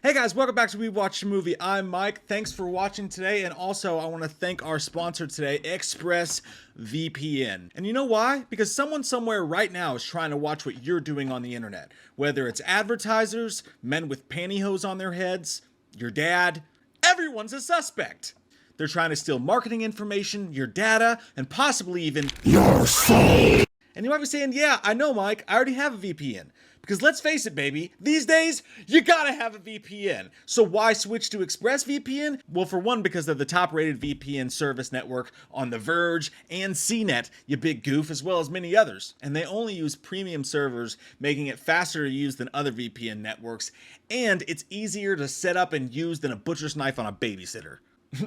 Hey guys, welcome back to We Watch a Movie. I'm Mike. Thanks for watching today, and also I want to thank our sponsor today, ExpressVPN. And you know why? Because someone somewhere right now is trying to watch what you're doing on the internet. Whether it's advertisers, men with pantyhose on their heads, your dad, everyone's a suspect. They're trying to steal marketing information, your data, and possibly even your soul. And you might be saying, yeah, I know, Mike, I already have a VPN. Because let's face it, baby, these days, you gotta have a VPN. So why switch to ExpressVPN? Well, for one, because they're the top-rated VPN service network on The Verge and CNET, you big goof, as well as many others. And they only use premium servers, making it faster to use than other VPN networks, and it's easier to set up and use than a butcher's knife on a babysitter.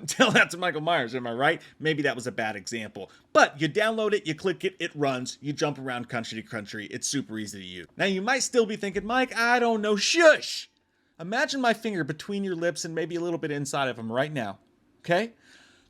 Tell that to Michael Myers, am I right? Maybe that was a bad example. But you download it, you click it, it runs, you jump around country to country, it's super easy to use. Now you might still be thinking, Mike, I don't know, shush! Imagine my finger between your lips and maybe a little bit inside of them right now, okay?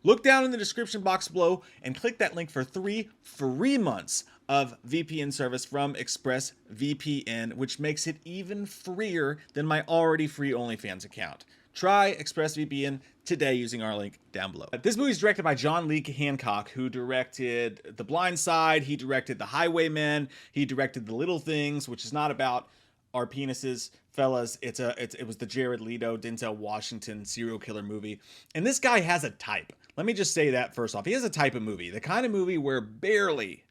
Look down in the description box below and click that link for 3 free months of VPN service from ExpressVPN, which makes it even freer than my already free OnlyFans account. Try ExpressVPN today using our link down below. This movie is directed by John Lee Hancock, who directed The Blind Side, he directed The Highwaymen, he directed The Little Things, which is not about our penises, fellas. It was the Jared Leto, Denzel Washington serial killer movie. And this guy has a type. Let me just say that first off. He has a type of movie, the kind of movie where barely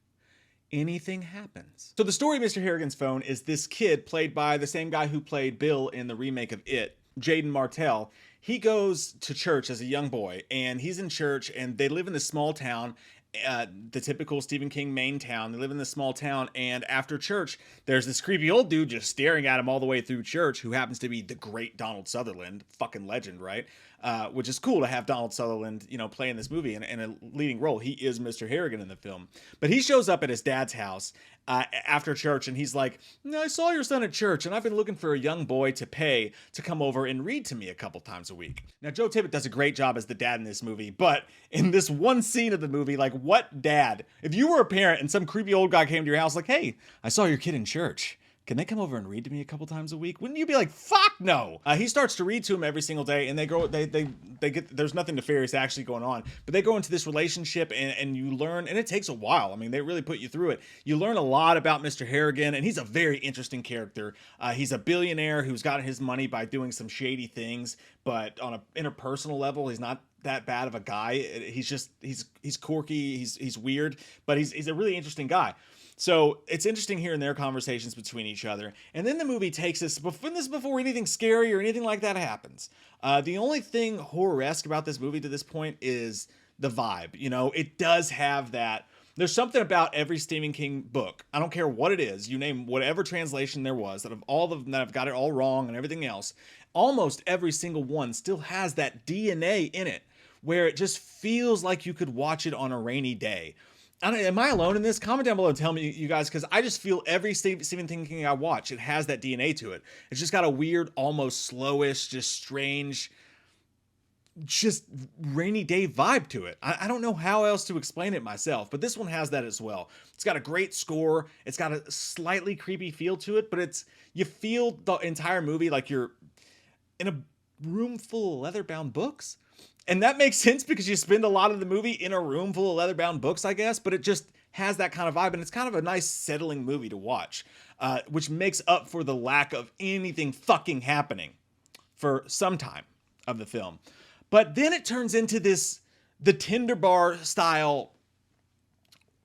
anything happens. So the story of Mr. Harrigan's Phone is this kid, played by the same guy who played Bill in the remake of It, Jaden Martell. He goes to church as a young boy, and he's in church, and they live in this small town, the typical Stephen King Maine town. They live in this small town, and after church, there's this creepy old dude just staring at him all the way through church, who happens to be the great Donald Sutherland, fucking legend, right? Which is cool to have Donald Sutherland, you know, play in this movie in a leading role. He is Mr. Harrigan in the film. But he shows up at his dad's house after church, and he's like, I saw your son at church, and I've been looking for a young boy to pay to come over and read to me a couple times a week. Now, Joe Tippett does a great job as the dad in this movie, but in this one scene of the movie, like, what dad? If you were a parent and some creepy old guy came to your house like, hey, I saw your kid in church, can they come over and read to me a couple times a week? Wouldn't you be like, fuck no? He starts to read to him every single day, and they get, there's nothing nefarious actually going on, but they go into this relationship, and you learn, and it takes a while. I mean, they really put you through it. You learn a lot about Mr. Harrigan, and he's a very interesting character. He's a billionaire who's gotten his money by doing some shady things, but on an interpersonal level, he's not that bad of a guy. He's quirky, he's weird, but he's a really interesting guy. So it's interesting hearing their conversations between each other. And then the movie takes us, before anything scary or anything like that happens. The only thing horror-esque about this movie to this point is the vibe. You know, it does have that. There's something about every Stephen King book. I don't care what it is. You name whatever translation there was, that of all of them that have got it all wrong and everything else, almost every single one still has that DNA in it, where it just feels like you could watch it on a rainy day. Am I alone in this? Comment down below and tell me, you guys, because I just feel every Stephen King I watch, it has that DNA to it. It's just got a weird, almost slowish, just strange, just rainy day vibe to it. I don't know how else to explain it myself, but this one has that as well. It's got a great score. It's got a slightly creepy feel to it, but you feel the entire movie like you're in a room full of leather-bound books. And that makes sense because you spend a lot of the movie in a room full of leather-bound books, I guess, but it just has that kind of vibe, and it's kind of a nice settling movie to watch, which makes up for the lack of anything fucking happening for some time of the film. But then it turns into the Tinder bar style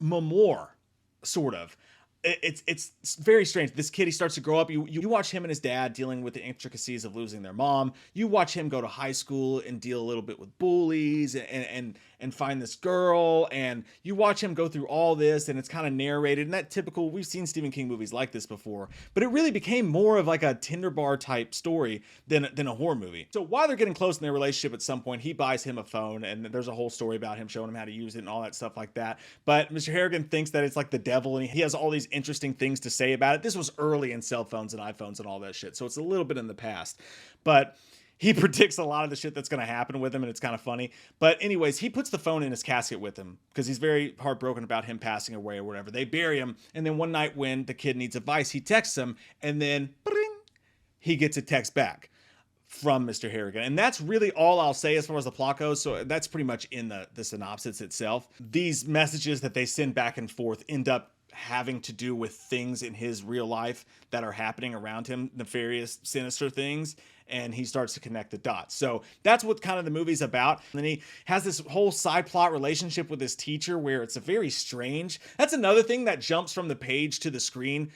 memoir, sort of. It's very strange. This kid, he starts to grow up. You watch him and his dad dealing with the intricacies of losing their mom. You watch him go to high school and deal a little bit with bullies and find this girl. And you watch him go through all this, and it's kind of narrated. And that typical, we've seen Stephen King movies like this before, but it really became more of like a Tinder bar type story than a horror movie. So while they're getting close in their relationship, at some point, he buys him a phone, and there's a whole story about him showing him how to use it and all that stuff like that. But Mr. Harrigan thinks that it's like the devil, and he has all these interesting things to say about it. This was early in cell phones and iPhones and all that shit, so it's a little bit in the past, but he predicts a lot of the shit that's going to happen with him, and it's kind of funny. But anyways, he puts the phone in his casket with him because he's very heartbroken about him passing away or whatever. They bury him, and then one night when the kid needs advice, he texts him, and then bring, he gets a text back. from Mr. Harrigan. And that's really all I'll say as far as the plot goes. So that's pretty much in the synopsis itself. These messages that they send back and forth end up having to do with things in his real life that are happening around him, nefarious, sinister things, and he starts to connect the dots. So that's what kind of the movie's about. And then he has this whole side plot relationship with his teacher where it's a very strange. That's another thing that jumps from the page to the screen.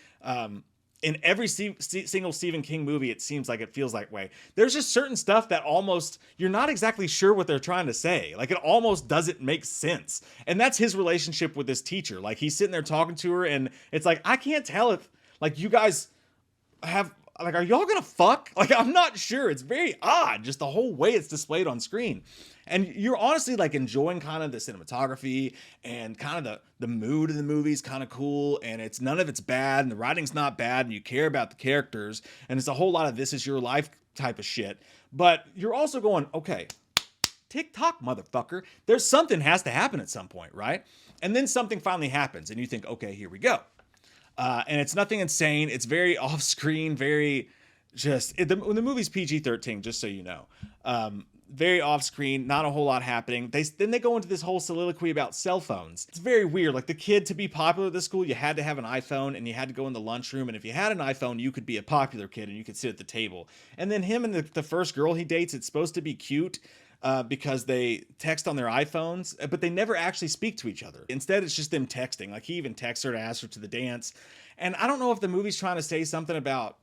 In every single Stephen King movie, it seems like it feels that way. There's just certain stuff that almost, you're not exactly sure what they're trying to say. Like, it almost doesn't make sense. And that's his relationship with this teacher. Like, he's sitting there talking to her, and it's like, I can't tell if, like, you guys have, like, are y'all gonna fuck? Like, I'm not sure. It's very odd, just the whole way it's displayed on screen. And you're honestly like enjoying kind of the cinematography and kind of the mood of the movie's kind of cool, and it's none of it's bad, and the writing's not bad, and you care about the characters, and it's a whole lot of this is your life type of shit. But you're also going, okay, TikTok, motherfucker. There's something has to happen at some point, right? And then something finally happens, and you think, okay, here we go. And it's nothing insane. It's very off-screen, very just... the movie's PG-13, just so you know. Very off-screen, not a whole lot happening. Then they go into this whole soliloquy about cell phones. It's very weird. Like, the kid, to be popular at this school, you had to have an iPhone, and you had to go in the lunchroom, and if you had an iPhone, you could be a popular kid, and you could sit at the table. And then him and the first girl he dates, it's supposed to be cute, because they text on their iPhones, but they never actually speak to each other. Instead, it's just them texting. Like, he even texts her to ask her to the dance. And I don't know if the movie's trying to say something about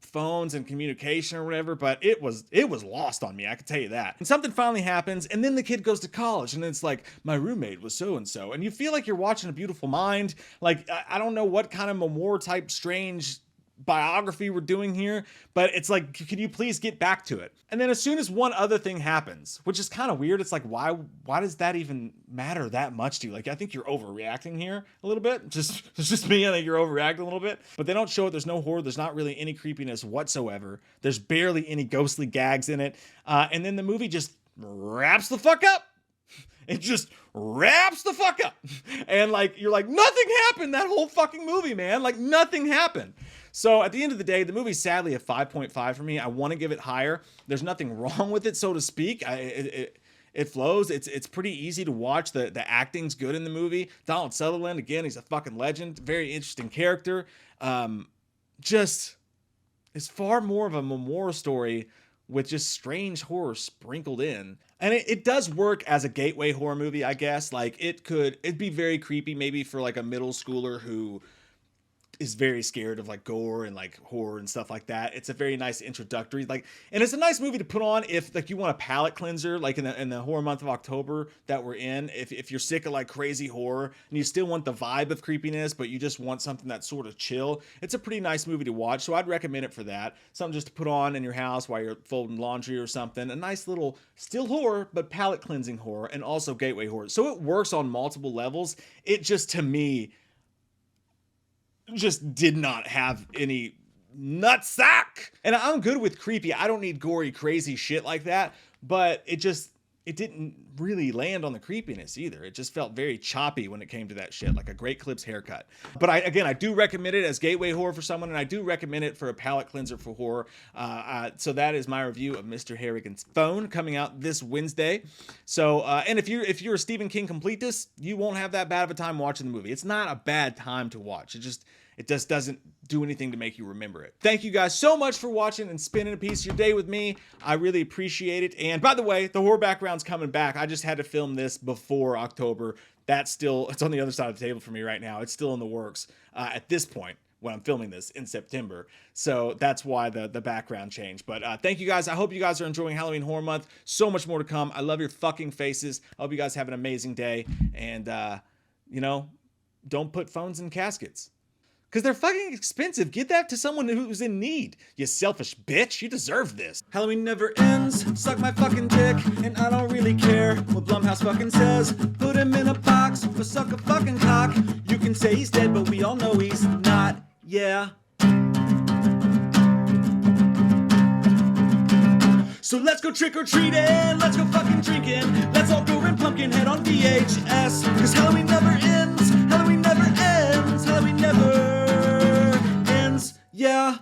phones and communication or whatever, but it was lost on me, I can tell you that. And something finally happens, and then the kid goes to college, and it's like, my roommate was so-and-so, and you feel like you're watching A Beautiful Mind. Like, I don't know what kind of memoir type strange biography we're doing here, but it's like, can you please get back to it? And then as soon as one other thing happens, which is kind of weird, it's like, why does that even matter that much to you? Like, I think you're overreacting here a little bit. It's just me. I think you're overreacting a little bit, but they don't show it. There's no horror. There's not really any creepiness whatsoever. There's barely any ghostly gags in it. And then the movie just wraps the fuck up. It just wraps the fuck up. And like, you're like, nothing happened that whole fucking movie, man. Like, nothing happened. So at the end of the day, the movie's sadly a 5.5 for me. I want to give it higher. There's nothing wrong with it, so to speak. It flows. It's pretty easy to watch. The acting's good in the movie. Donald Sutherland, again, he's a fucking legend. Very interesting character. Just is far more of a memoir story with just strange horror sprinkled in. And it does work as a gateway horror movie, I guess. Like, it'd be very creepy maybe for like a middle schooler who is very scared of like gore and like horror and stuff like that. It's a very nice introductory, like, and it's a nice movie to put on if like you want a palate cleanser, like in the horror month of October that we're in. If you're sick of like crazy horror and you still want the vibe of creepiness, but you just want something that's sort of chill, it's a pretty nice movie to watch. So I'd recommend it for that. Something just to put on in your house while you're folding laundry or something. A nice little still horror, but palate cleansing horror, and also gateway horror. So it works on multiple levels. It just, to me, just did not have any nutsack. And I'm good with creepy. I don't need gory, crazy shit like that. But it didn't really land on the creepiness either. It just felt very choppy when it came to that shit, like a Great Clips haircut. But I do recommend it as gateway horror for someone, and I do recommend it for a palate cleanser for horror. So that is my review of Mr. Harrigan's Phone, coming out this Wednesday. So, and if you're a Stephen King completist, you won't have that bad of a time watching the movie. It's not a bad time to watch. It just doesn't do anything to make you remember it. Thank you guys so much for watching and spending a piece of your day with me. I really appreciate it. And by the way, the horror background's coming back. I just had to film this before October. It's on the other side of the table for me right now. It's still in the works at this point when I'm filming this in September. So that's why the background changed. But thank you guys. I hope you guys are enjoying Halloween Horror Month. So much more to come. I love your fucking faces. I hope you guys have an amazing day. And, don't put phones in caskets, because they're fucking expensive. Get that to someone who's in need. You selfish bitch. You deserve this. Halloween never ends. Suck my fucking dick. And I don't really care what Blumhouse fucking says. Put him in a box or suck a fucking cock. You can say he's dead, but we all know he's not. Yeah. So let's go trick-or-treating, let's go fucking drinking, let's all go rent Pumpkinhead on VHS, cause Halloween never ends, Halloween never ends, Halloween never ends, yeah.